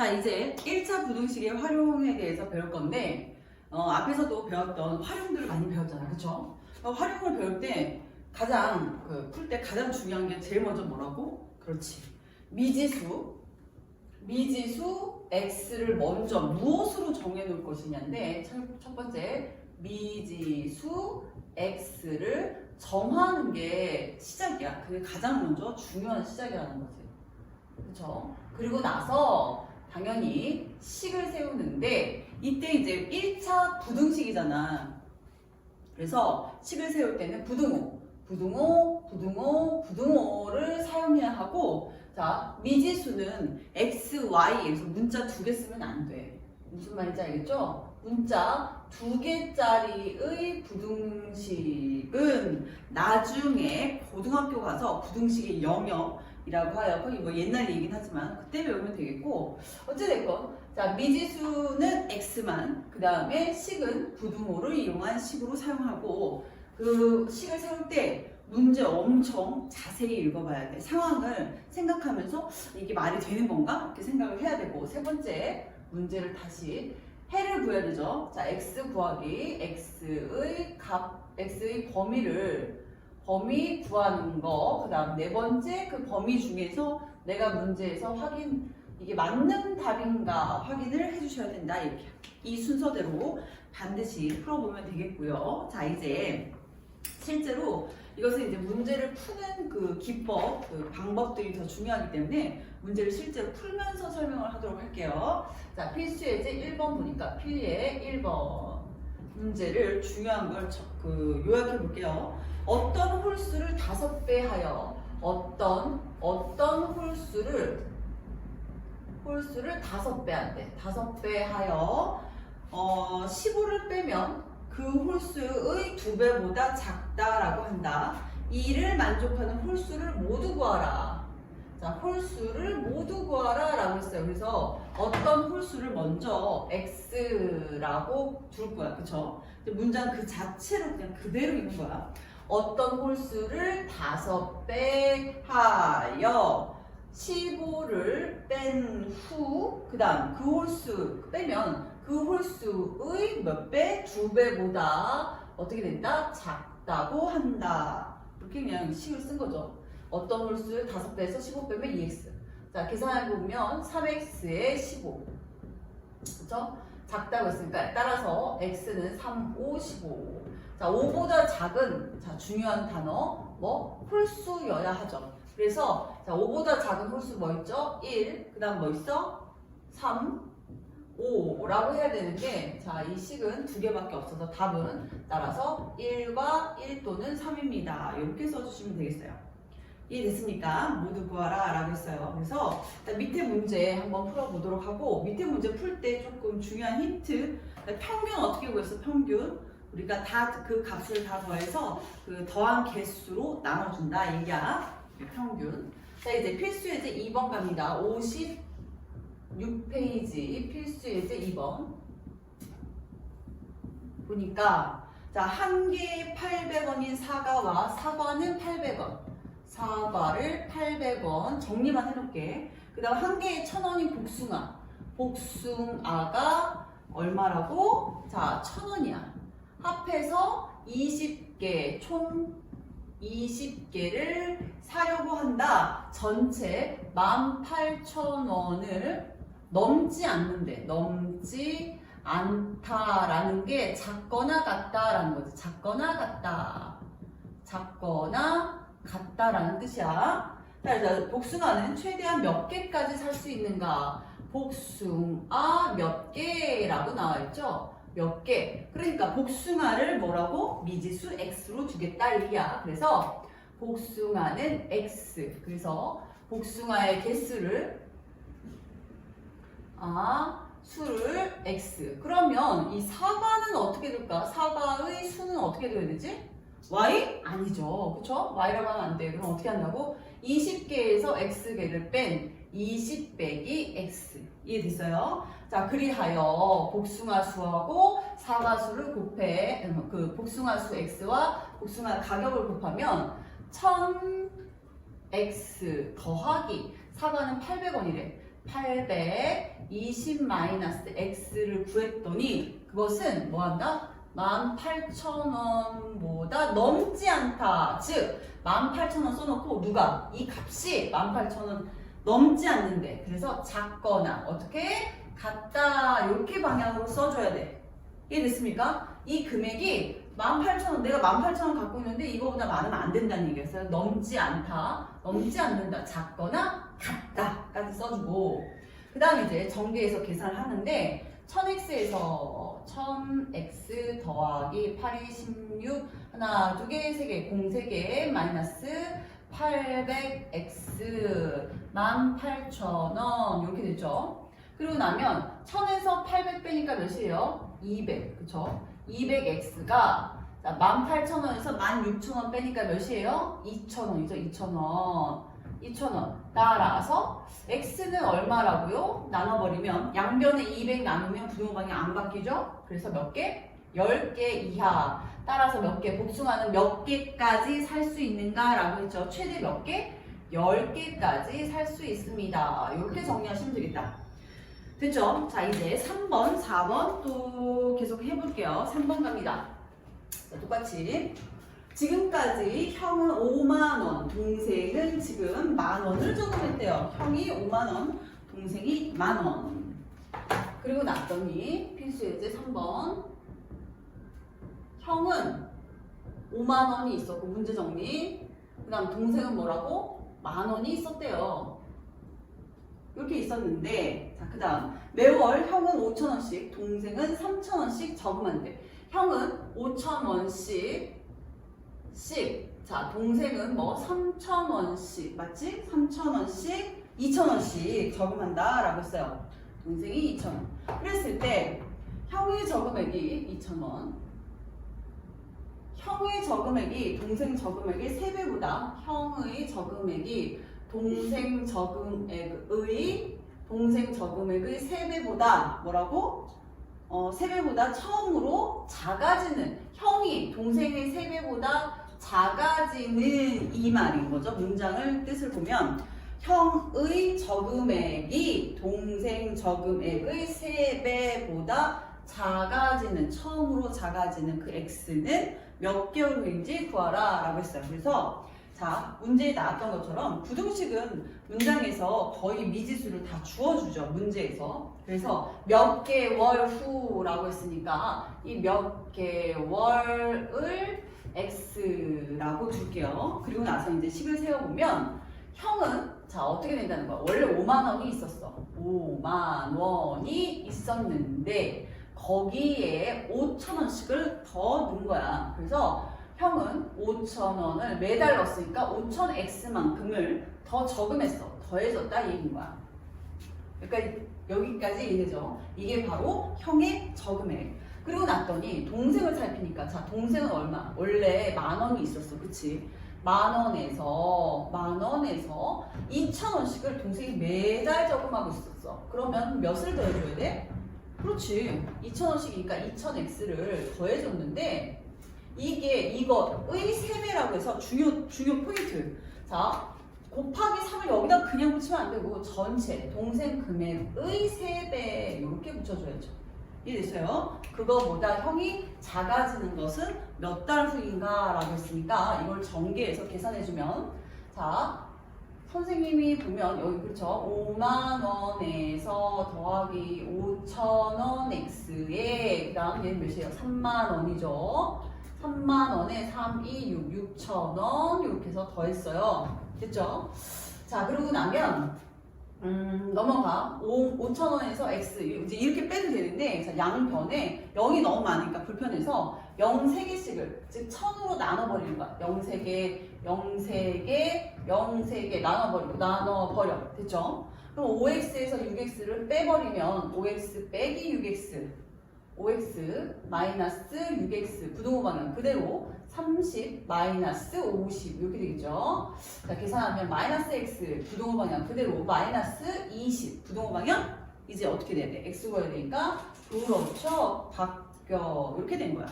자, 이제 1차 부등식의 활용에 대해서 배울 건데, 앞에서도 배웠던 활용들을 많이 배웠잖아. 그쵸? 활용을 배울 때 가장, 풀 때 가장 중요한 게 제일 먼저 뭐라고? 그렇지. 미지수 x를 먼저 무엇으로 정해놓을 것이냐인데, 첫 번째, 미지수 x를 정하는 게 시작이야. 그게 가장 먼저 중요한 시작이라는 거지. 그쵸? 그리고 나서 당연히 식을 세우는데 이때 이제 1차 부등식이잖아. 그래서 식을 세울 때는 부등호를 사용해야 하고, 자, 미지수는 x, y에서 문자 2개 쓰면 안 돼. 무슨 말인지 알겠죠? 문자 2개짜리의 부등식은 나중에 고등학교 가서 부등식의 영역이라고 하여, 거의 뭐 옛날 얘기긴 하지만 그때 배우면 되겠고, 어찌됐건 자, 미지수는 x만, 그 다음에 식은 부등호를 이용한 식으로 사용하고, 그 식을 세울 때 문제 엄청 자세히 읽어봐야 돼. 상황을 생각하면서 이게 말이 되는 건가? 이렇게 생각을 해야 되고, 세 번째 문제를 다시 해를 구해야 되죠. 자, x 구하기, x의 범위 구하는 거. 그 다음 네 번째, 그 범위 중에서 내가 문제에서 이게 맞는 답인가 확인을 해주셔야 된다. 이렇게. 이 순서대로 반드시 풀어보면 되겠고요. 자, 이제 실제로 이것은 이제 문제를 푸는 그 기법, 그 방법들이 더 중요하기 때문에 문제를 실제로 풀면서 설명을 하도록 할게요. 자, 필수 예제 1번 보니까 필예 1번 문제를 중요한 걸 요약해 볼게요. 어떤 홀수를 5배 하여 어떤 홀수를 5배 한대. 5배 하여 15를 빼면 그 홀수의 2배보다 작다라고 한다. 이를 만족하는 홀수를 모두 구하라. 자, 홀수를 모두 구하라 라고 했어요. 그래서 어떤 홀수를 먼저 x라고 둘 거야. 그쵸? 문장 그 자체로 그냥 그대로 있는 거야. 어떤 홀수를 5배 하여 15를 뺀 후, 그 다음 그 홀수 빼면 그 홀수의 몇 배? 2배보다 어떻게 된다? 작다고 한다. 이렇게 그냥 식을 쓴 거죠. 어떤 홀수를 5배에서 15 빼면 2x. 자, 계산해보면 3x에 15. 그쵸? 작다고 했으니까 따라서 x는 3, 5, 15. 자, 5보다 작은, 자, 중요한 단어, 홀수여야 하죠. 그래서, 자, 5보다 작은 홀수 뭐 있죠? 1. 그 다음 뭐 있어? 3, 5라고 해야 되는데, 자, 이 식은 2개밖에 없어서 답은 따라서 1과 1 또는 3입니다. 이렇게 써주시면 되겠어요. 이해됐습니까? 모두 구하라 라고 했어요. 그래서 밑에 문제 한번 풀어보도록 하고, 밑에 문제 풀 때 조금 중요한 힌트, 평균 어떻게 구했어? 평균. 우리가 다 그 값을 다 더해서 그 더한 개수로 나눠준다. 얘야. 평균. 자, 이제 필수 예제 2번 갑니다. 56페이지 필수 예제 2번. 보니까, 자, 한 개에 800원인 사과와 사과는 800원. 사과를 800원 정리만 해놓을게. 그 다음 한 개에 1000원인 복숭아. 복숭아가 얼마라고? 자, 1000원이야. 합해서 20개, 총 20개를 사려고 한다. 전체 18,000원을 넘지 않다라는 게 작거나 같다라는 거지. 작거나 같다라는 뜻이야. 자, 복숭아는 최대한 몇 개까지 살 수 있는가? 복숭아 몇 개라고 나와 있죠? 몇 개. 그러니까 복숭아를 뭐라고? 미지수 x로 주겠다 이야. 그래서 복숭아는 x. 그래서 복숭아의 개수를 수를 x. 그러면 이 사과는 어떻게 될까? 사과의 수는 어떻게 되어야 되지? y? 아니죠. 그쵸? y라고 하면 안 돼. 그럼 어떻게 한다고? 20개에서 x개를 뺀 20 빼기 x. 이해됐어요? 자, 그리하여 복숭아 수하고 사과 수를 곱해, 그 복숭아 수 x와 복숭아 가격을 곱하면 1000x 더하기 사과는 800원이래. 820-x를 구했더니 그것은 뭐한다? 18,000원보다 넘지 않다. 즉 18,000원 써놓고 누가? 이 값이 18,000원 넘지 않는데 그래서 작거나 어떻게? 같다. 이렇게 방향으로 써줘야 돼. 이해됐습니까? 이 금액이 18,000원, 내가 18,000원 갖고 있는데 이거보다 많으면 안 된다는 얘기였어요. 넘지 않다, 넘지 않는다, 작거나 같다까지 써주고 그 다음에 이제 전개해서 계산을 하는데 1000x에서 1000x 더하기 816 하나, 두 개, 세 개, 공 세 개 마이너스 800x 18,000원 이렇게 됐죠. 그리고 나면 1000에서 800 빼니까 몇이에요? 200, 그쵸? 200x가 18,000원에서 16,000원 빼니까 몇이에요? 2,000원이죠. 2,000원. 2,000원. 따라서 x는 얼마라고요? 나눠버리면 양변에 200 나누면 부등호방이 안 바뀌죠? 그래서 몇 개? 10개 이하. 따라서 몇 개? 복숭아는 몇 개까지 살 수 있는가? 라고 했죠. 최대 몇 개? 10개까지 살 수 있습니다. 이렇게 정리하시면 되겠다. 됐죠? 자, 이제 3번, 4번 또 계속 해볼게요. 3번 갑니다. 자, 똑같이. 지금까지 형은 5만원, 동생은 지금 만원을 적어냈대요. 형이 5만원, 동생이 만원. 그리고 났더니 필수예제 3번. 형은 5만원이 있었고, 문제 정리. 그 다음 동생은 뭐라고? 만원이 있었대요. 이렇게 있었는데, 자, 그 다음 매월 형은 5,000원씩, 동생은 3,000원씩 저금하면 돼. 형은 5,000원씩, 자, 동생은 뭐 3,000원씩, 맞지? 3,000원씩, 2,000원씩 저금한다 라고 했어요. 동생이 2,000원. 그랬을 때 형의 저금액이 2,000원, 형의 저금액이 동생 저금액의 3배보다 형의 저금액이 동생 저금액의 3배보다 뭐라고? 3배보다 처음으로 작아지는, 형이 동생의 3배보다 작아지는 이 말인 거죠. 문장을 뜻을 보면 형의 저금액이 동생 저금액의 3배보다 작아지는, 처음으로 작아지는 그 x는 몇 개월 후인지 구하라 라고 했어요. 그래서 자, 문제에 나왔던 것처럼 부등식은 문장에서 거의 미지수를 다 주어주죠. 문제에서. 그래서 몇 개월 후라고 했으니까 이 몇 개월을 x라고 줄게요. 그리고 나서 이제 식을 세워보면 형은 자, 어떻게 된다는 거야? 원래 5만 원이 있었어. 5만 원이 있었는데 거기에 5,000원씩을 더 넣은 거야. 그래서 형은 5,000원을 매달 넣었으니까 5,000x만큼을 더 저금했어. 더해줬다 이 얘기인 거야. 그러니까 여기까지 이해되죠? 이게 바로 형의 저금액. 그리고 났더니 동생을 살피니까 자, 동생은 얼마? 원래 10,000원이 있었어. 그치? 만원에서 2,000원씩을 동생이 매달 저금하고 있었어. 그러면 몇을 더해줘야 돼? 그렇지. 2,000원씩이니까 2,000x를 더해줬는데 이게 이거의 3배라고 해서 중요 포인트. 자, 곱하기 3을 여기다 그냥 붙이면 안 되고 전체 동생 금액의 3배 이렇게 붙여줘야죠. 이해됐어요? 그거보다 형이 작아지는 것은 몇 달 후인가 라고 했으니까 이걸 전개해서 계산해주면 자, 선생님이 보면 여기 그렇죠? 5만 원에서 더하기 5,000원 x에 그 다음 얘는 몇이에요? 3만 원이죠. 3만 원에 3, 2, 6, 6,000원 이렇게 해서 더했어요. 됐죠? 자, 그러고 나면 넘어가 5,000원에서 x 이제 이렇게 빼도 되는데 자, 양변에 0이 너무 많으니까 불편해서 0 3개씩을 즉 1,000으로 나눠버리는 거야. 0 3개, 0 3개, 0 3개 나눠버려. 됐죠? 그럼 5x에서 6x를 빼버리면 5x 빼기 6x 5x 마이너스 6x 부등호 방향 그대로 30 마이너스 50 이렇게 되겠죠. 자, 계산하면 마이너스 x 부등호 방향 그대로 마이너스 20 부등호 방향 이제 어떻게 돼야 돼? x 구해야 되니까 그렇죠. 바뀌어 이렇게 된 거야.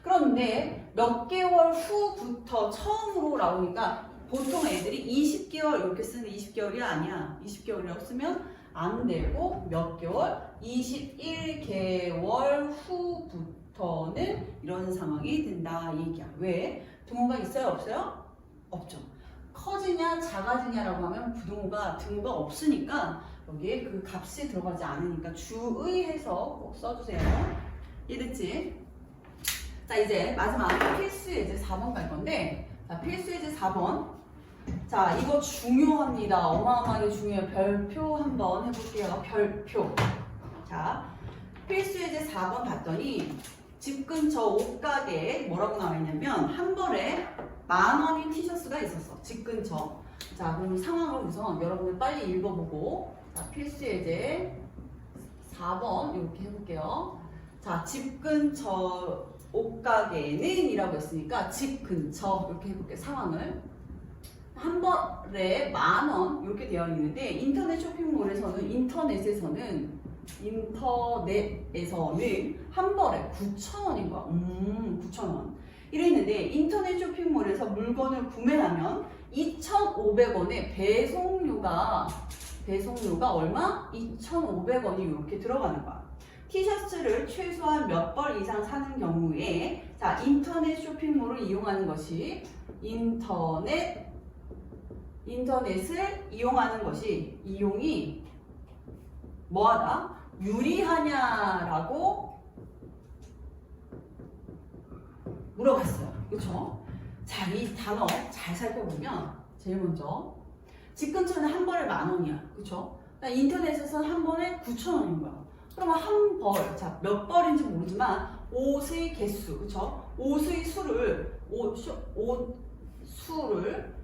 그런데 몇 개월 후부터 처음으로 나오니까 보통 애들이 20개월 이렇게 쓰는데 20개월이 아니야. 20개월이라고 쓰면 안 되고 몇 개월? 21개월 후부터는 이런 상황이 된다 이 얘기야. 왜? 등호가 있어요? 없어요? 없죠. 커지냐 작아지냐라고 하면 부등호가 등호가 없으니까 여기에 그 값이 들어가지 않으니까 주의해서 꼭 써주세요. 이해됐지? 자, 이제 마지막 필수 예제 4번 갈 건데, 자, 필수 예제 4번. 자, 이거 중요합니다. 어마어마하게 중요해요. 별표 한번 해볼게요. 별표. 자, 필수 예제 4번 봤더니 집 근처 옷가게에 뭐라고 나와 있냐면 한 벌에 10,000원인 티셔츠가 있었어. 집 근처. 자, 그럼 상황을 우선 여러분들 빨리 읽어보고, 자, 필수 예제 4번 이렇게 해볼게요. 자, 집 근처 옷가게는 이라고 했으니까 집 근처 이렇게 해볼게요. 상황을 한 벌에 10,000원 이렇게 되어 있는데 인터넷 쇼핑몰에서는 인터넷에서는 한 벌에 9,000원인 거야. 9,000원 이랬는데 인터넷 쇼핑몰에서 물건을 구매하면 2,500원에 배송료가 얼마? 2,500원이 이렇게 들어가는 거야. 티셔츠를 최소한 몇 벌 이상 사는 경우에 자, 인터넷 쇼핑몰을 이용하는 것이 인터넷을 이용하는 것이 이용이 뭐하다? 유리하냐라고 물어봤어요. 그렇죠? 자, 이 단어 잘 살펴보면 제일 먼저 집 근처는 한 벌에 10,000원이야. 그렇죠? 인터넷에서는 한 번에 9,000원인 거야. 그러면 한 벌, 자, 몇 벌인지 모르지만 옷의 개수, 그쵸? 옷의 수를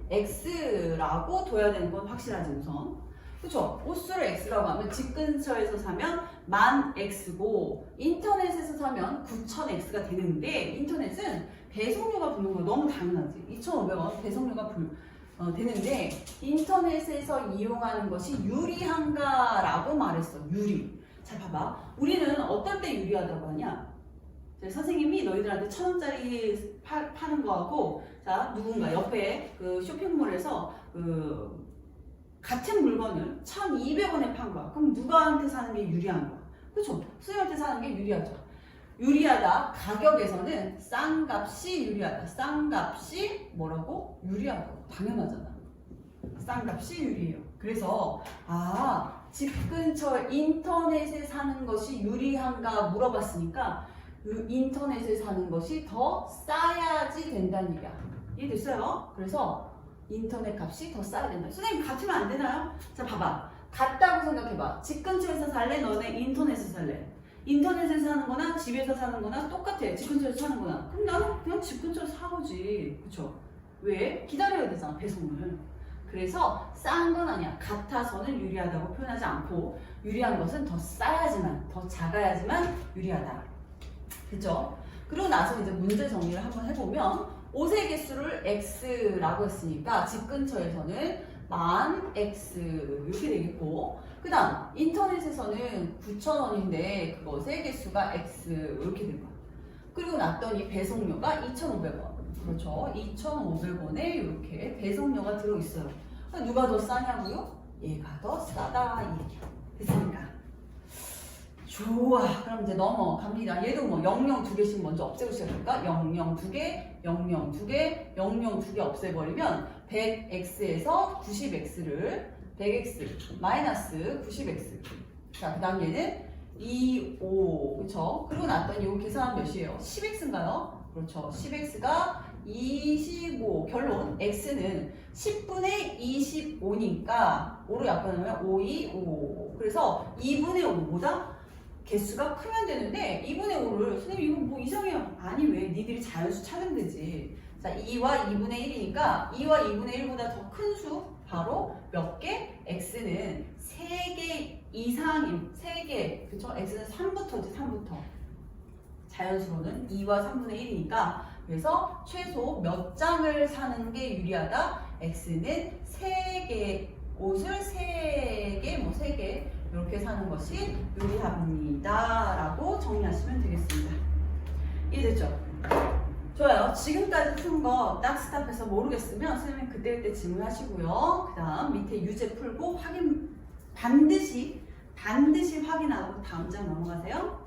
X라고 둬야 되는 건 확실하지 우선. 그쵸? 옷수를 X라고 하면 집 근처에서 사면 10,000X고 인터넷에서 사면 9,000X가 되는데 인터넷은 배송료가 붙는 거 너무 당연하지. 2,500원 배송료가 되는데 인터넷에서 이용하는 것이 유리한가라고 말했어. 유리. 자, 봐봐. 우리는 어떨 때 유리하다고 하냐? 선생님이 너희들한테 1,000원짜리 파는 거하고, 자, 누군가 옆에 그 쇼핑몰에서 같은 물건을 1,200원에 판 거야. 그럼 누구한테 사는 게 유리한 거야? 그쵸? 선생님한테 사는 게 유리하죠. 유리하다. 가격에서는 싼 값이 유리하다. 싼 값이 뭐라고? 유리하다고. 당연하잖아. 싼 값이 유리해요. 그래서, 집 근처 인터넷에 사는 것이 유리한가 물어봤으니까 인터넷에 사는 것이 더 싸야지 된다는 얘기야. 이해됐어요? 그래서 인터넷 값이 더 싸야 된다. 선생님 같으면 안 되나요? 자, 봐봐. 같다고 생각해봐. 집 근처에서 살래? 너네 인터넷에서 살래? 인터넷에서 사는 거나 집에서 사는 거나 똑같아. 집 근처에서 사는 거나. 그럼 나는 그냥 집 근처에서 사오지. 그쵸? 왜? 기다려야 되잖아, 배송을. 그래서 싼 건 아니야. 같아서는 유리하다고 표현하지 않고 유리한 것은 더 싸야지만, 더 작아야지만 유리하다. 그죠? 그리고 나서 이제 문제 정리를 한번 해보면 옷의 개수를 X라고 했으니까 집 근처에서는 10,000X 이렇게 되겠고 그 다음 인터넷에서는 9,000원인데 그것의 개수가 X 이렇게 된 거야. 그리고 났더니 배송료가 2,500원. 그렇죠. 2,500원에 이렇게 배송료가 들어있어요. 누가 더 싸냐고요? 얘가 더 싸다 이 얘기야. 됐습니까? 좋아. 그럼 이제 넘어갑니다. 얘도 뭐 00 2개씩 먼저 없애고 시작할까? 00 2개, 00 2개, 00 2개 없애버리면 100x에서 90x를 100x 마이너스 90x. 자, 그 다음 얘는 25. 그쵸? 그리고 났더니 이거 계산하면 몇이에요? 10x인가요? 그렇죠. 10x가 25. 결론 x는 10분의 25니까 5로 약분하면 5, 2, 5. 그래서 2분의 5보다 개수가 크면 되는데 2분의 5를 선생님 이거 뭐 이상해요. 아니 왜? 니들이 자연수 찾으면 되지. 자, 2와 2분의 1이니까 2와 2분의 1보다 더 큰 수 바로 몇 개? x는 3개 이상인 3개. 그쵸? x는 3부터지 3부터. 자연수로는 2와 3분의 1이니까 그래서 최소 몇 장을 사는 게 유리하다? x는 3개 옷을 3개 뭐 3개 이렇게 사는 것이 유리합니다 라고 정리하시면 되겠습니다. 이해됐죠? 좋아요. 지금까지 푼 거 딱 스탑해서 모르겠으면 선생님 그때그때 질문하시고요. 그 다음 밑에 유제 풀고 반드시 반드시 확인하고 다음 장 넘어가세요.